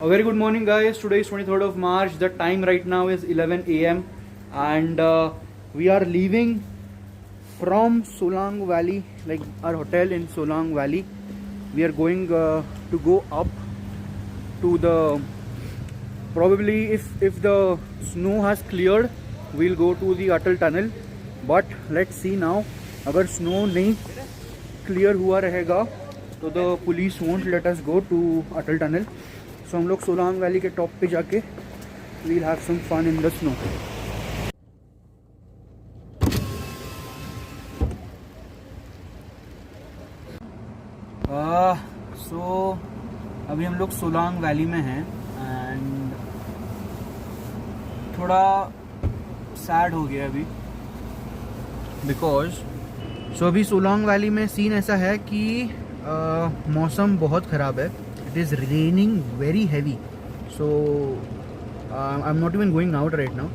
A very good morning, guys. Today is 23rd of March. The time right now is 11 a.m. and we are leaving from Solang Valley, like our hotel in Solang Valley. We are going to go up to the, probably if the snow has cleared, we'll go to the Atal tunnel. But let's see now. अगर snow नहीं clear हुआ रहेगा तो the police won't let us go to Atal tunnel. So हम लोग Solang valley के top पे जाके we'll have some fun in the snow. So अभी हम लोग सोलांग वैली में हैं एंड थोड़ा सैड हो गया अभी बिकॉज अभी सोलांग वैली में सीन ऐसा है कि मौसम बहुत ख़राब है. It is raining very heavy, so I'm not even going out right now.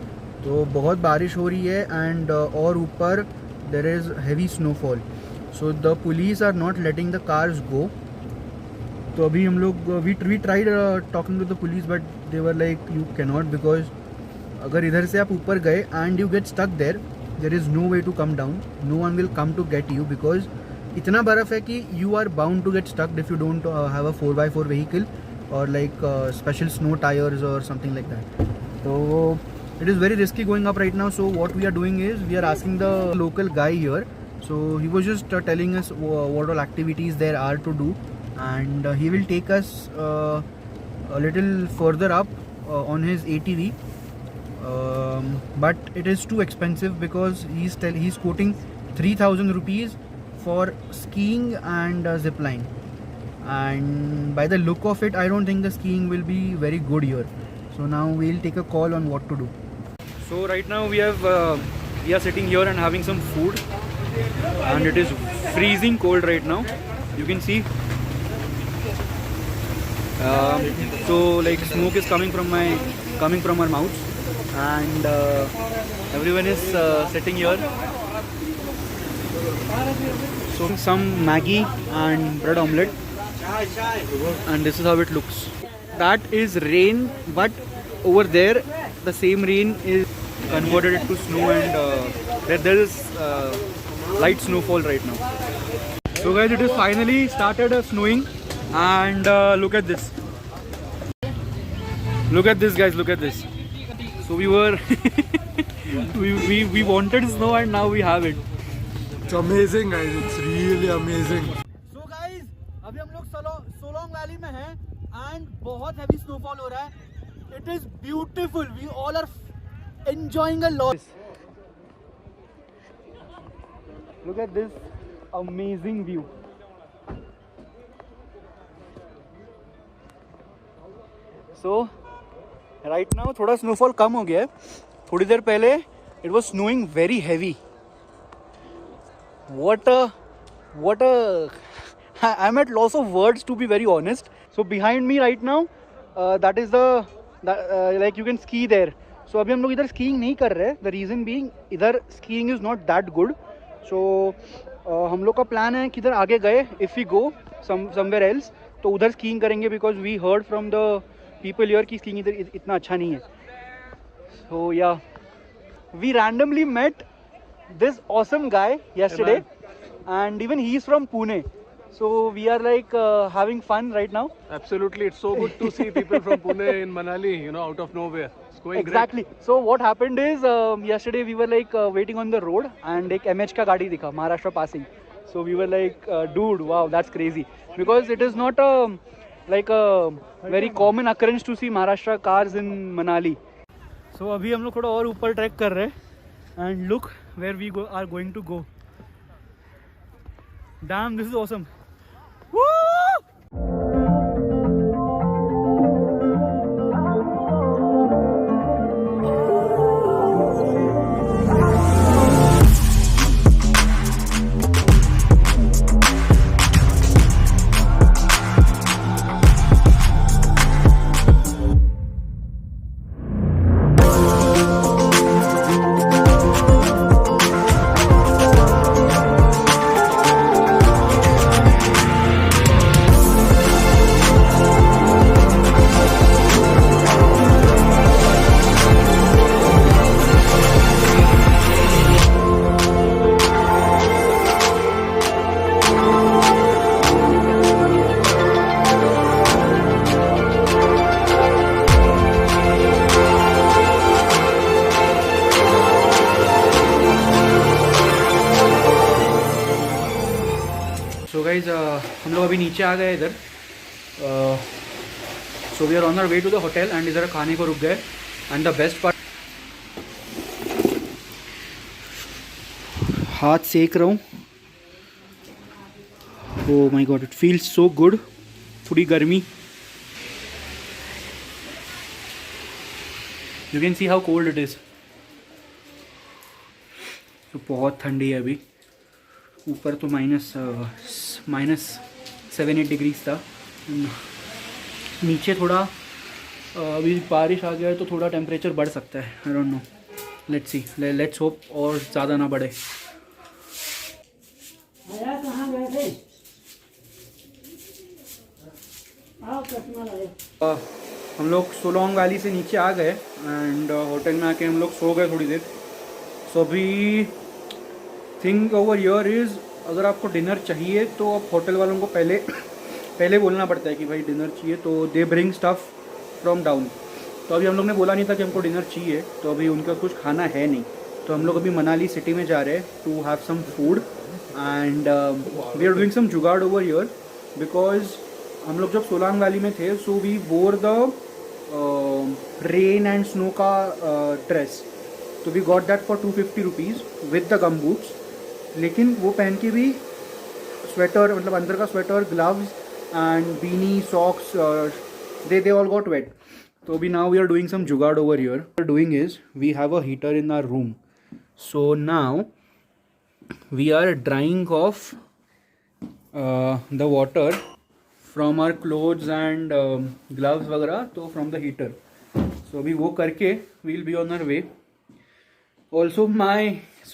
तो बहुत बारिश हो रही है and और ऊपर there is heavy snowfall, so the police are not letting the cars go. तो अभी हम लोग we tried talking to the police but they were like you cannot because अगर इधर से आप ऊपर गए and you get stuck there is no way to come down. No one will come to get you because इतना बर्फ़ है कि you are bound to get stuck if you don't have a 4x4 vehicle or like special snow tires or something like that. So it is very risky going up right now. So what we are doing is we are asking the local guy here. So he was just telling us what all activities there are to do, and he will take us a little further up on his ATV. But it is too expensive because he's quoting 3,000 rupees for skiing and zip line, and by the look of it I don't think the skiing will be very good here. So now we'll take a call on what to do. So right now we are sitting here and having some food and it is freezing cold right now, you can see. So like smoke is coming from our mouths and everyone is sitting here. So some Maggi and bread omelette, and this is how it looks. That is rain, but over there the same rain is converted to snow, and there is light snowfall right now. So guys, it is finally started snowing, and look at this. Look at this, guys. Look at this. So we were we wanted snow and now we have it. It's amazing, guys. It's really amazing. So guys, अभी हम लोग Solang valley में हैं and बहुत heavy snowfall हो रहा है. It is beautiful. We all are enjoying a lot. Look at this amazing view. So right now थोड़ा snowfall कम हो गया है. थोड़ी देर पहले it was snowing very heavy. What a I'm at loss of words, to be very honest. So behind me right now that is the like you can ski there. So अभी हम लोग इधर skiing नहीं कर रहे. The reason being इधर skiing is not that good. So हम लोग का plan है कि इधर आगे गए, if we go somewhere else तो उधर skiing करेंगे because we heard from the people here कि skiing इधर इतना अच्छा नहीं है. So yeah, we randomly met this awesome guy yesterday, and even he is from Pune. So we are like having fun right now. Absolutely, it's so good to see people from Pune in Manali, out of nowhere. It's going exactly. Great. So what happened is yesterday we were like waiting on the road and एक MH का गाड़ी दिखा Maharashtra passing. So we were like, dude, wow, that's crazy, because it is not like a very common occurrence to see Maharashtra cars in Manali. So अभी हम लोग थोड़ा और ऊपर ट्रैक कर रहे हैं. And look where we are going to go. Damn, this is awesome. Woo! So guys हम लोग अभी नीचे आ गए इधर. So we are on our way to the hotel and इधर खाने को रुक गए. एंड द बेस्ट पार्ट, हाथ सेक रहा हूँ. Oh my God, it feels so good. थोड़ी गर्मी. You can see how cold it is. तो बहुत ठंडी है अभी. ऊपर तो -7-8 डिग्रीज था. नीचे थोड़ा अभी बारिश आ गया है तो थोड़ा टेम्परेचर बढ़ सकता है. I don't know, let's see, let's hope और ज़्यादा ना बढ़े. हम लोग सोलोंग वैली से नीचे आ गए एंड होटल में आके हम लोग सो गए थोड़ी देर. सो अभी थिंग ओवर हियर इज़, अगर आपको डिनर चाहिए तो आप होटल वालों को पहले बोलना पड़ता है कि भाई डिनर चाहिए, तो they bring stuff from down. तो अभी हम लोग ने बोला नहीं था कि हमको डिनर चाहिए, तो अभी उनका कुछ खाना है नहीं. तो हम लोग अभी मनाली सिटी में जा रहे हैं to have some food and we are doing some jugaad over here because हम लोग जब सोलांग वैली में थे so we wore the rain and snow का ड्रेस. तो we got that for 250 rupees with the gum boots. लेकिन वो पहन के भी स्वेटर, मतलब अंदर का sweater, gloves and beanie, socks, they all got wet. So now we are doing some jugaad over here. What we are doing is we have a heater in our room. So now we are drying off the water from our clothes and gloves वगैरह, तो from the heater. So अभी वो करके we'll be on our way. Also my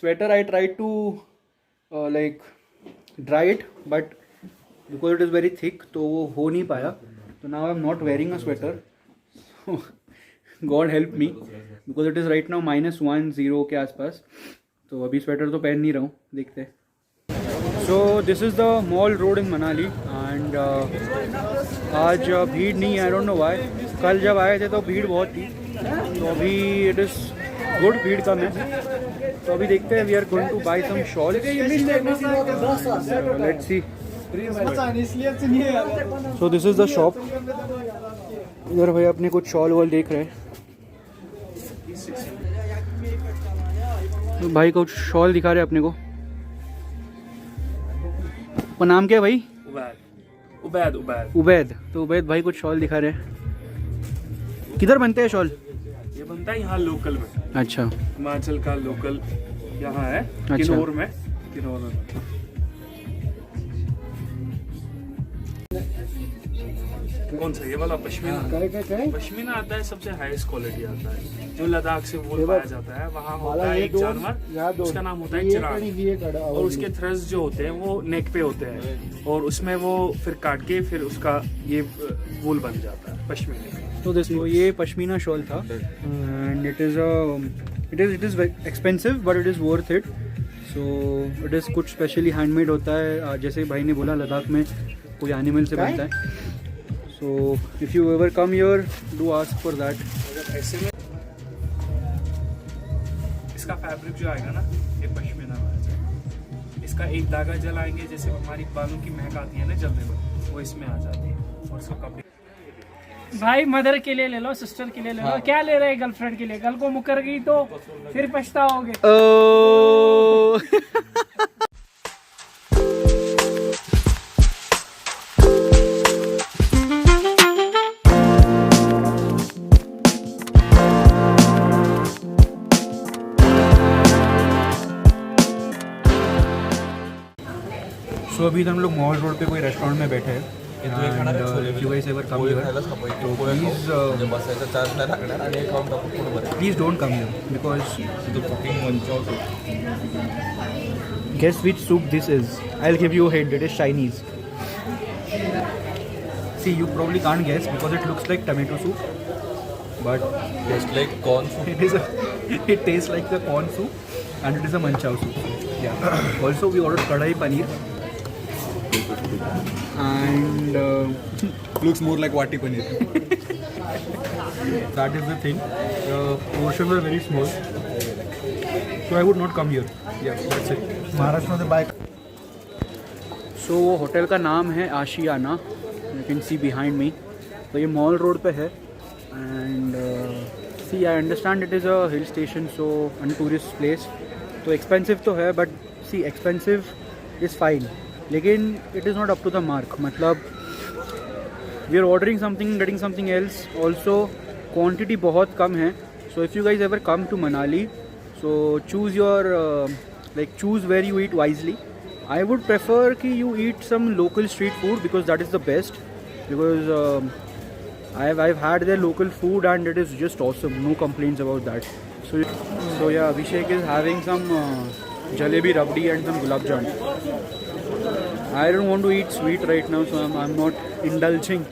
sweater I tried to like dry it, but because it is very thick तो वो हो नहीं पाया. So now I'm not wearing a sweater. So God help me because it is right now -10 के आसपास. तो अभी sweater तो पहन नहीं रहा हूँ, देखते हैं. So this is the mall road in Manali and आज भीड़ नहीं है. I don't know why. कल जब आए थे तो भीड़ बहुत थी. तो अभी it is good, भीड़ कम है. तो अभी देखते हैं. We are going to buy some shawls. So let's see. So this is the shop. इधर भाई अपने कुछ शॉल वॉल देख रहे हैं. भाई कुछ शॉल दिखा रहे हैं अपने को. वो नाम क्या है भाई? उबैद. तो उबैद भाई कुछ शॉल दिखा रहे हैं. किधर बनते हैं शॉल? ये बनता है यहाँ लोकल में. अच्छा, हिमाचल का लोकल यहाँ है. अच्छा. किन्नौर में. कौन सा? ये वाला पश्मीना. पश्मीना आता है सबसे हाईएस्ट क्वालिटी आता है, जो लद्दाख से वूल पाया जाता है. वहाँ होता है एक जानवर, उसका नाम होता है चिराग, और उसके थ्रस्ट जो होते हैं वो नेक पे होते हैं, और उसमें वो फिर काट के फिर उसका ये वूल बन जाता है पश्मीने का. तो दोस्तों ये पश्मीना शॉल था and it is expensive but it is worth it. So it is कुछ स्पेशली हैंडमेड होता है. जैसे भाई ने बोला लद्दाख में कोई एनिमल से बनता है. So if you ever come here, do ask for that. ऐसे में इसका फैब्रिक जो आएगा ना, ये पश्मीना में. इसका एक धागा जलाएंगे, जैसे हमारी बालों की महक आती है ना जलने में, वो इसमें आ जाती है. और इसका कपड़े भाई मदर के लिए ले लो, सिस्टर के लिए ले लो. क्या ले रहे हैं गर्लफ्रेंड के लिए? कल को मुकर गई तो फिर पछताओगे. सो अभी हम लोग मॉल रोड पे कोई रेस्टोरेंट में बैठे हैं. Please don't come here because guess which soup this is. I will give you hint. It is Chinese. See you probably can't guess because it looks like tomato soup but tastes like corn soup. it tastes like the corn soup and it is a manchow soup. Yeah. Also we ordered kadai paneer and Looks more like wati paneer. that is the thing. The portions are very small, so I would not come here. Yeah, that's it. Maharashtra मध्ये bye. So वो hotel का नाम है Ashiyana, you can see behind me. तो ये mall road पे है and see I understand it is a hill station so and tourist place, तो एक्सपेंसिव तो है but see expensive is fine, लेकिन it is not up to the mark. मतलब we are ordering something getting something else, also quantity बहुत कम है। So if you guys ever come to Manali, so choose your choose where you eat wisely. I would prefer कि you eat some local street food because that is the best, because I've had their local food and it is just awesome, no complaints about that. So yeah, Abhishek is having some jalebi rabdi and some gulab jamun. I don't want to eat sweet right now, so I'm not indulging.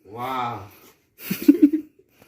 Wow.